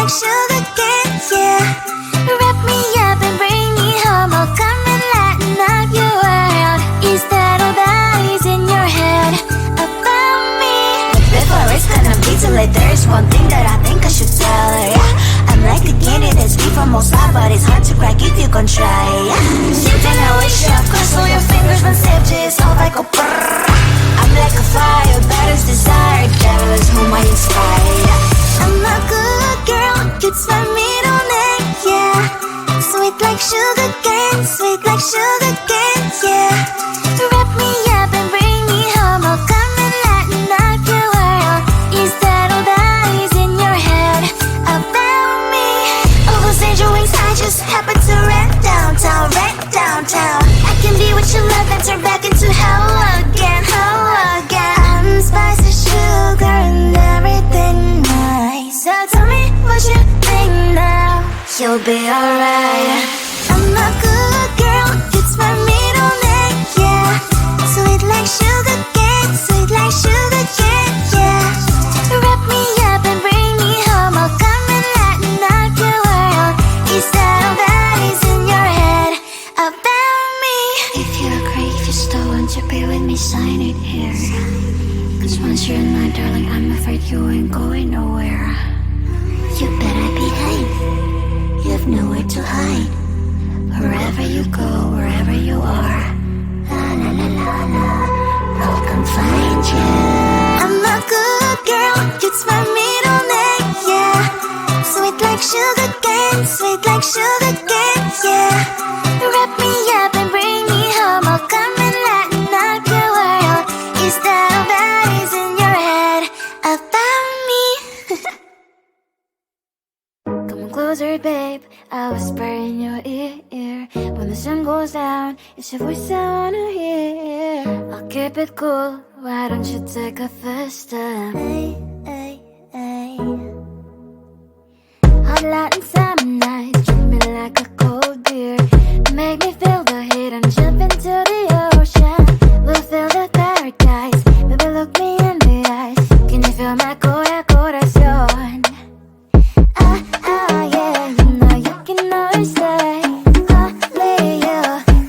like sugar cane, yeah. Wrap me up and bring me home. Oh, come and lighten up your world. Is that all that is in your head about me? Before it's gonna be too late, there's one thing that I think I should tell her, yeah. I'm like the candy that's free from all side, but it's hard to crack if you can try, yeah. Shifting how we shove, cross all your fingers when saved you, it's all like a brrrr. I'm like a fire, that is desire, devil is whom I inspire, yeah. I'm a good girl, it's my middle name, yeah. Sweet like sugar cane, sweet like sugar cane, yeah. Wrap me up and bring me home. Oh, come and lighten up your world. Is that all that is in your head about me? All those angel wings I just happen to rent downtown, rent downtown. I can be what you love and turn back into hell again, hell again. I'm spicy sugar and everything nice. So tell me what you think now. You'll be alright. I'm a good girl, it's my middle name, yeah. Sweet like sugar cane, sweet like sugar cane, yeah. Wrap me up and bring me home. Oh, come and lighten up your world. Is that all that is in your head about me? If you agree, if you still want to be with me, sign it here. Cause once you're in my darling, I'm afraid you ain't going nowhere. You better behave. You have nowhere to hide. Wherever you go, wherever you are, la la la la la, I'll come find you. I'm a good girl, it's my middle name, yeah. Sweet like sugar cane, sweet like sugar cane, yeah. Wrap me up and bring me home. Oh, come and lighten up your world. Is that all that is in your head about me? Come on closer, babe, I'll whisper in your ear. When the sun goes down, it's your voice I wanna hear. I'll keep it cool, why don't you take a first step? Hey, hey, hey. Hot light and summer nights, treat me like a cold beer. Make me feel the heat and jump into the ocean. We'll feel the paradise, baby look me in the eyes. Can you feel my corazón? Yeah, you know you can always say only you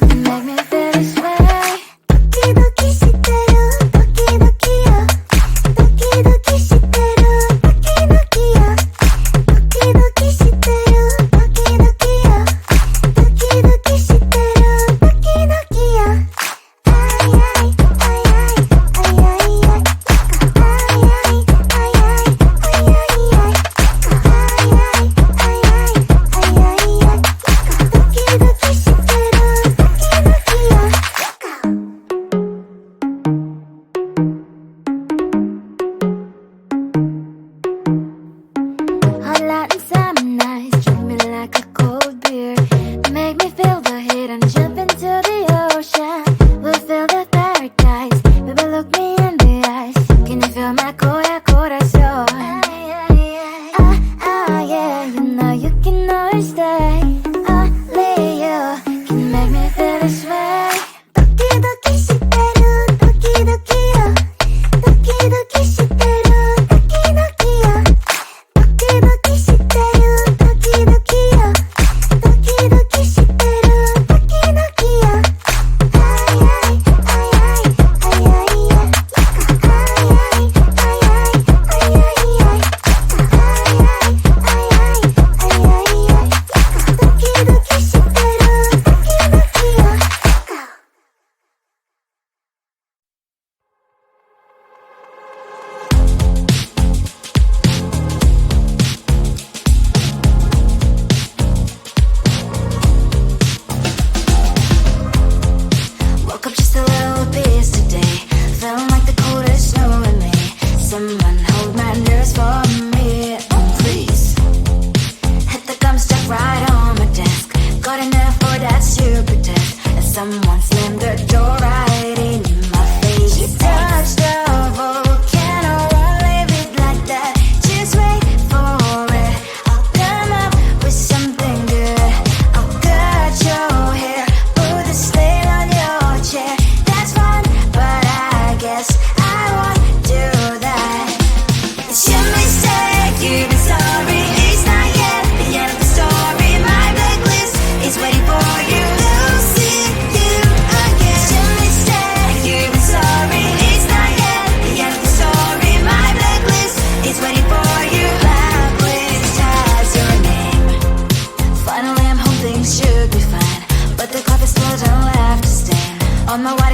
can make me feel this way. 도끼도끼 시대로 도끼도끼요. 도끼도끼 시대로 도끼도끼요. 도끼도끼 시대로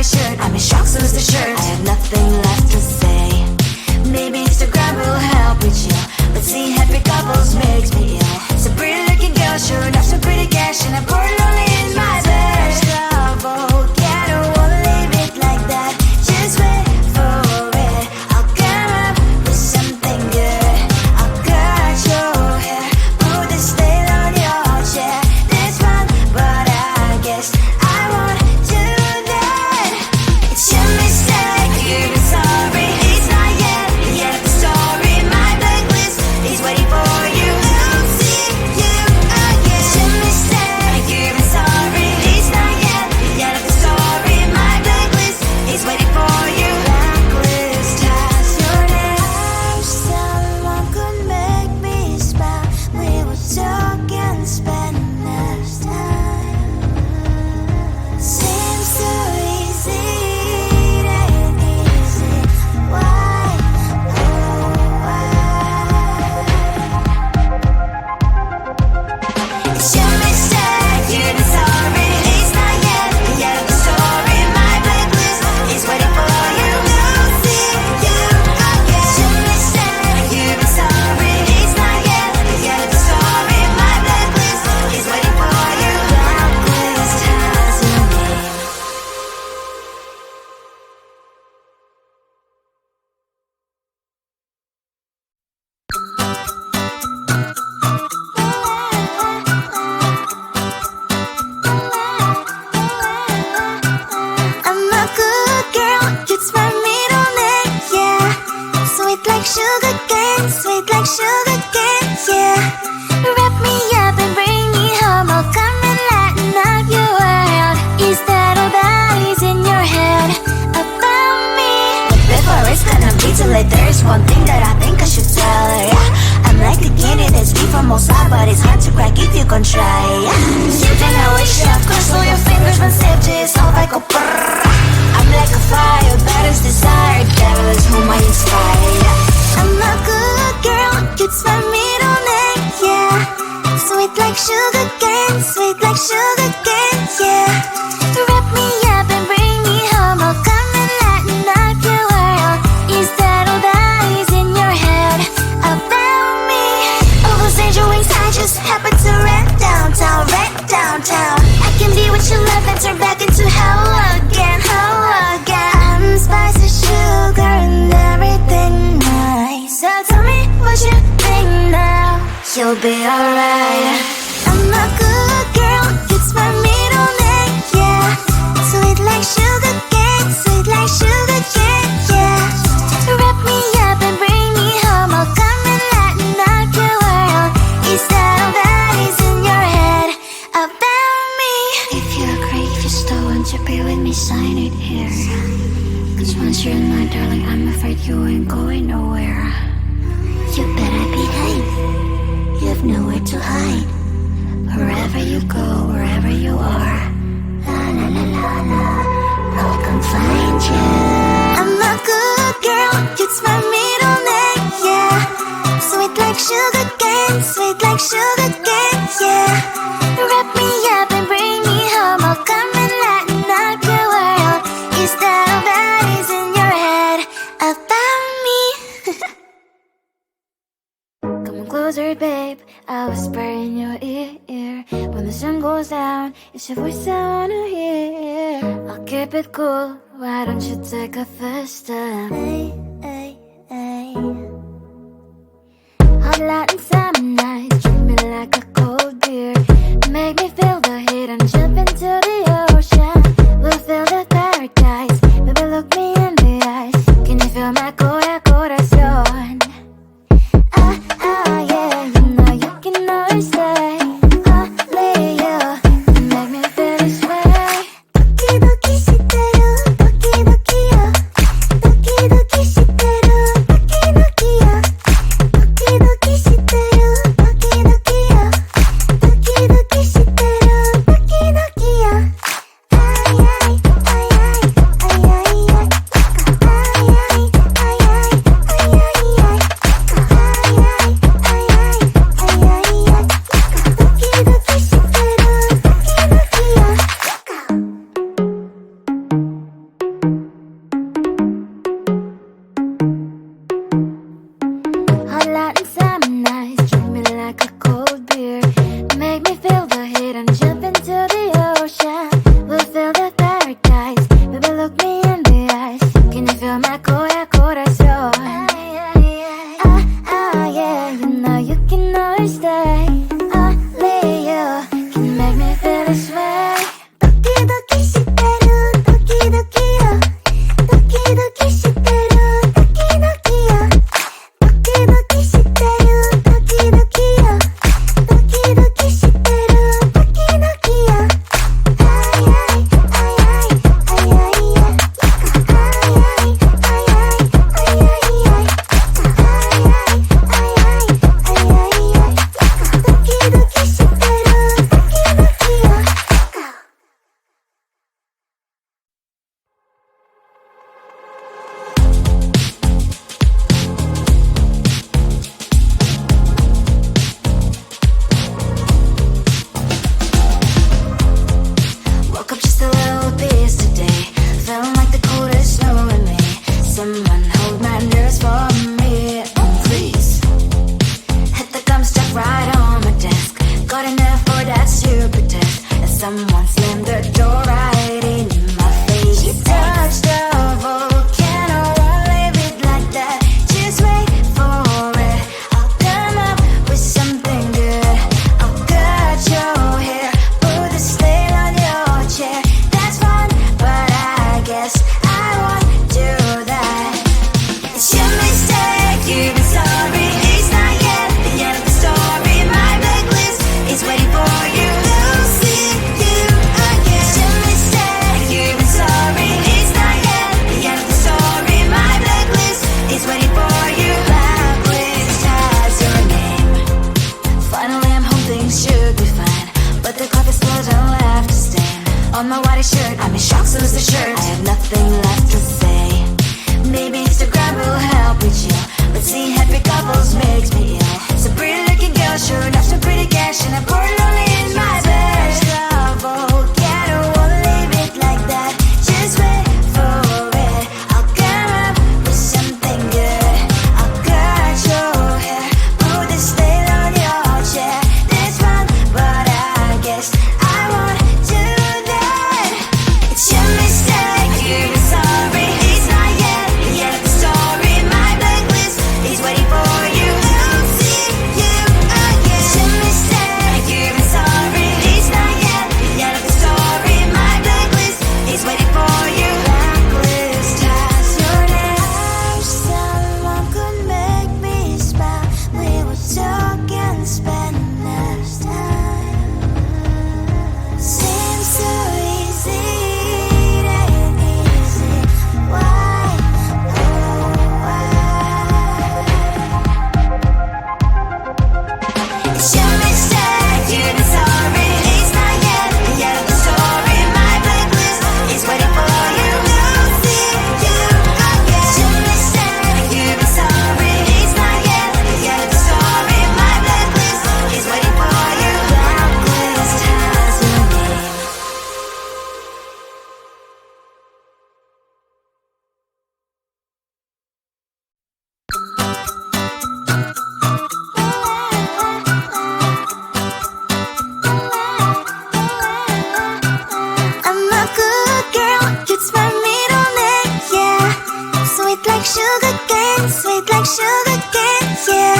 shirt. I'm in shock, so lose the shirt. I have nothing left to say. Maybe Instagram will help with you, but seeing happy couples makes me ill. Some pretty looking girl, sure enough, some pretty cash, and I'm bored lonely in my bed. Trouble, yeah, I don't wanna leave it like that. Just wait for it. I'll come up with something good. I'll cut your hair, put the stain on your chair. That's fun, but I guess I won't do that. It's your mistake, you're sorry. It's not yet the end of the story. My blacklist is waiting for you. I'll see you again. It's your mistake, you're sorry. It's not yet the end of the story. My blacklist is waiting for you. Blacklist has your name. Someone could make me smile. We would talk and spend less time. Seems so easy, it ain't easy. Why? Oh, why? It's your mistake, you're sorry. It's not yet the end of the story. My blacklist is waiting for you. I'll see you again. It's your mistake, you're sorry. It's not yet the end of the story. My blacklist is waiting for you. Blacklist has your name. I'm a good girl, it's my middle name, yeah. Sweet like sugar cane, sweet like sugar cane, yeah. Wrap me up and bring me home, I'll come and lighten up your world. Is that all that is in your head about me? But before it's gonna be too late, there's one thing that I think I should tell her, yeah. I'm like the candy that's deep from outside, but it's hard to crack if you can try, yeah. You can always shove, cross all your fingers when safety is off, I go brrrr. I'm like a fire, battles desire, devil is whom I inspire, yeah. I'm a good girl, it's my middle name, yeah. Sweet like sugar cane, sweet like sugar cane, yeah. Wrap me up and bring me home, I'll come and lighten up your world. Is that all that is in your head about me? All those angel wings I just happen to rent downtown, I can be what you love and turn back into hell again, I'm spice and sugar and everything nice. So tell me what you think now. You'll be alright. I'm a good girl, it's my middle name, yeah. Sweet like sugar cane, sweet like sugar cane, yeah. Wrap me up and bring me home, I'll come and lighten up your world. Is that all that is in your head about me? If you agree, if you still want to be with me, sign it here. Cause once you're in my darling, I'm afraid you ain't going nowhere. You better behave, you have nowhere to hide. Wherever you go, wherever you are, la la la la la, I'll come find you. I'm a good girl, it's my middle name, yeah. Sweet like sugar cane, sweet like sugar cane, yeah. Wrap me up and bring me home, I'll come and lighten up your world. Is that all that is in your head about me? Come on closer, babe, I'll whisper in your ear. When the sun goes down, it's your voice I wanna hear. I'll keep it cool, why don't you take a first step? Hey, hey, hey. Hot light and summer night, treat me like a cold beer. Make me feel the heat and jump into the ocean. We'll feel the paradise, baby look me in the eyes. Can you feel my corazón? Yeah, you know you can always say only you make me feel this way. 도끼도끼 시대로 도끼도끼요 도끼도끼 시대로 stay. Only you can make me feel this way. 도끼도끼 시대로 도끼도끼요. 도끼도끼 시대로 도끼도끼요. 도끼도끼 시대로 도끼도끼요. 도끼도끼 시대로 도끼도끼요. Woke up just a little bit today. Felt like the coldest snow in me. Someone hold my nerves for me, please. Hit the gum stuck right on my desk. Got enough for that stupid test. And someone slammed the door right in my face. She touched the volcano, won't leave it like that. Just wait for it. I'll come up with something good. I'll cut your hair, put the stain on your chair. That's fun, but I guess I won't do that. It's your mistake, you've been sorry. It's not yet the end of the story. My blacklist is waiting for you. I'll see you again. It's your mistake, you've been sorry. It's not yet the end of the story. My blacklist is waiting for you. Blacklist has your name. Finally I'm home, things should be fine. But the carpet still don't left to stain. On my white shirt, I'm in shock, so is the shirt. I have nothing left to say. Maybe Instagram will help with you, but seeing happy couples makes me ill. Some pretty looking girl, sure enough, some pretty cash, and I'm pouring lonely in my bed. Volcano, won't leave it like that. Just wait for it. I'll come up with something good. I'll cut your hair, put the stain on your chair. That's fun, but I guess I won't do that. It's your mistake, you've been sorry. It's not yet the end of the story. My blacklist is waiting for you. I'll see you again. It's your mistake, you've been sorry. It's not yet the end of the story. My blacklist is waiting for you. Blacklist has your name. I wish someone could make me smile. We would talk and spend less time. Seems so easy, it ain't easy. Why, oh why? It's your mistake, you've been sorry. It's not yet the end of the story. My blacklist is waiting for you. I'll see you again. It's your mistake, you've been sorry. It's not yet the end of the story. My blacklist is waiting for you. Blacklist has your name. I'm a good girl, it's my middle name, yeah. Sweet like sugar cane, sweet like sugar cane, yeah.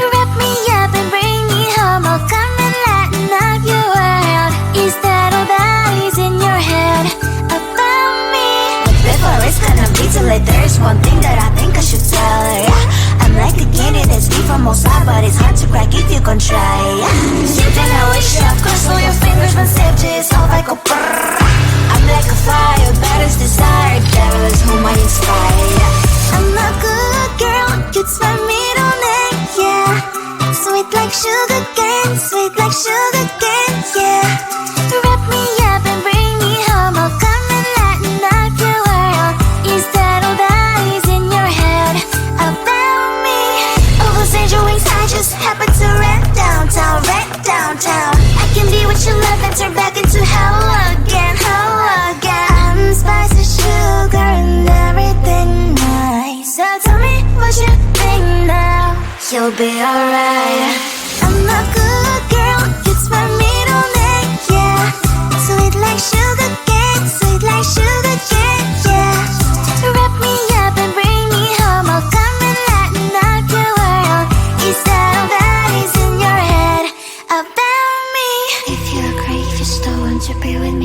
Wrap me up and bring me home, I'll come and lighten up your world. Is that all that is in your head about me? But before it's gonna be too late, there's one thing that I think I should tell her, yeah. I'm like the candy that's deep from outside, but it's hard to crack if you can try, yeah. You can always shove, cross all your fingers when safety is off, I go brrrr. I'm like a fire, battles desire, devil is whom I inspire, yeah. I'm a good girl, it's my middle name, yeah. Sweet like sugar cane, sweet like sugar cane, yeah. Wrap me up and bring me home, I'll come and lighten up your world. Is that all that is in your head about me? Overseas angel wings, I just happen to rent downtown, I can be what you love and turn back into hell again, I'm spice and sugar and everything nice. So tell me what you think now. You'll be alright. I'm a good girl, it's my middle name, yeah. Sweet like sugar cane, sweet like sugar cane, yeah. Wrap me up and bring me home, I'll come and lighten up your world. Is that all that is in your head?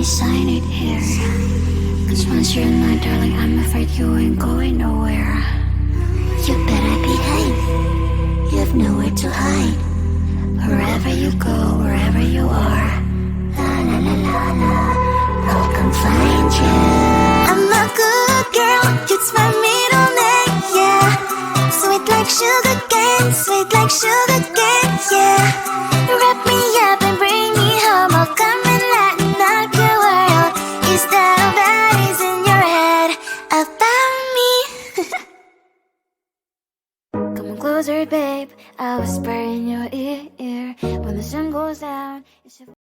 sign it here. Cause once you're mine, darling, I'm afraid you ain't going nowhere. You better behave, you have nowhere to hide. Wherever you go, wherever you are, la la la la la, I'll come find you. I'm a good girl, it's my middle name, yeah. Sweet like sugar cane, sweet like sugar cane, yeah. Wrap me up and bring me home, I'll come and lighten up your world. Is that all that is in your head about me? Come on closer, babe, I'll whisper in your ear. When the sun goes down, it's